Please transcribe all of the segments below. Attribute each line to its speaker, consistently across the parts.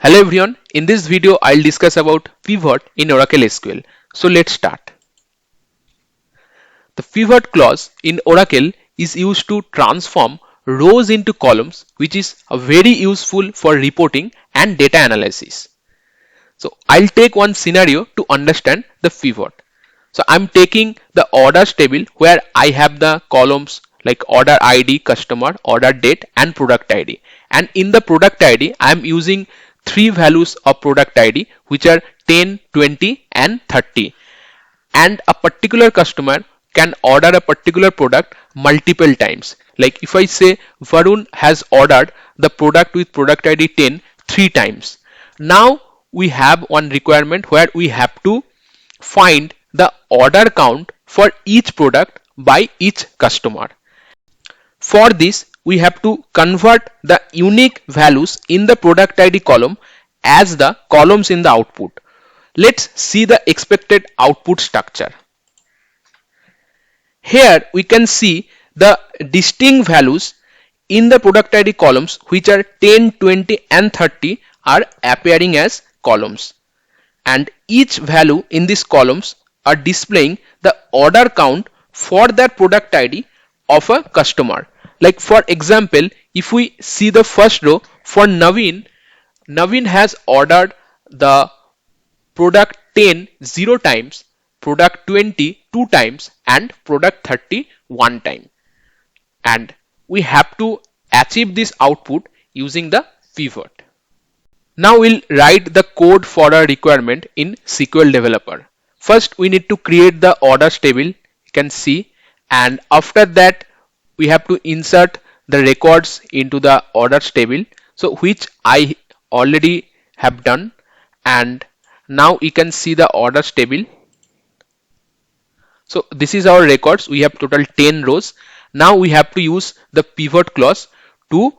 Speaker 1: Hello everyone, in this video I'll discuss about pivot in Oracle SQL. So let's start. The pivot clause in Oracle is used to transform rows into columns, which is very useful for reporting and data analysis. So I'll take one scenario to understand the pivot. So I'm taking the orders table where I have the columns like order ID, customer, order date and product ID. And in the product ID, I'm using three values of product ID which are 10, 20 and 30. And a particular customer can order a particular product multiple times. Like if I say Varun has ordered the product with product ID 10 three times. Now we have one requirement where we have to find the order count for each product by each customer. For this, we have to convert the unique values in the product ID column as the columns in the output. Let's see the expected output structure. Here we can see the distinct values in the product ID columns which are 10, 20 and 30 are appearing as columns. And each value in these columns are displaying the order count for that product ID of a customer. Like for example, if we see the first row for Naveen has ordered the product 10 0 times, product 20 2 times and product 30 1 time. And we have to achieve this output using the pivot. Now we'll write the code for our requirement in SQL Developer. First we need to create the orders table, you can see, and after that we have to insert the records into the orders table, so which I already have done. And now you can see the orders table. So this is our records, we have total 10 rows. Now we have to use the pivot clause to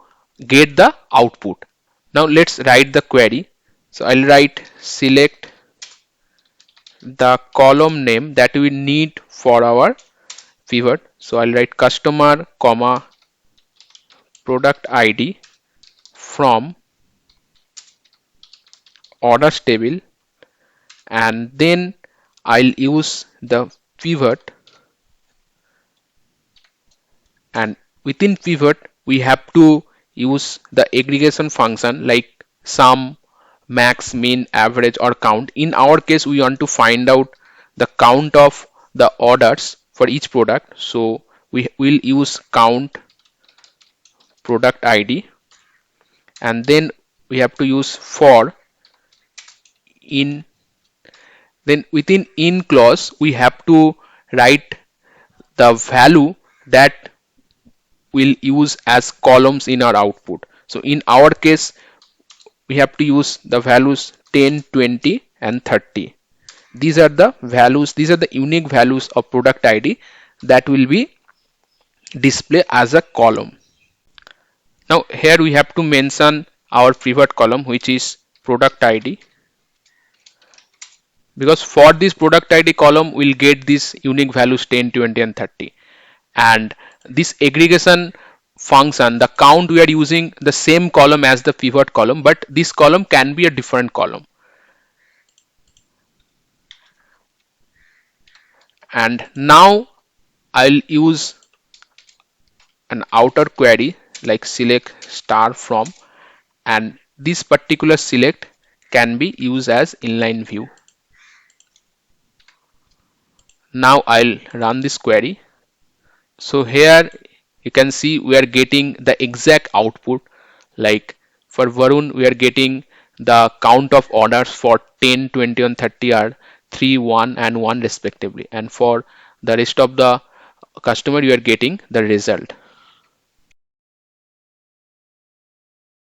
Speaker 1: get the output. Now let's write the query. So I'll write select the column name that we need for our pivot. So I'll write customer comma product ID from orders table, and then I'll use the pivot, and within pivot we have to use the aggregation function like sum, max, min, average or count. In our case we want to find out the count of the orders for each product, so we will use count product ID, and then we have to use for in. Then within in clause we have to write the value that we'll use as columns in our output. So in our case we have to use the values 10, 20 and 30. These are the values, these are the unique values of product ID that will be displayed as a column. Now here we have to mention our pivot column which is product ID, because for this product ID column we'll get these unique values 10, 20 and 30. And this aggregation function, the count, we are using the same column as the pivot column, but this column can be a different column. And now I'll use an outer query like select star from, and this particular select can be used as inline view. Now I'll run this query. So here you can see we are getting the exact output. Like for Varun we are getting the count of orders for 10, 20 and 30 are 3, 1 and 1 respectively, and for the rest of the customer you are getting the result.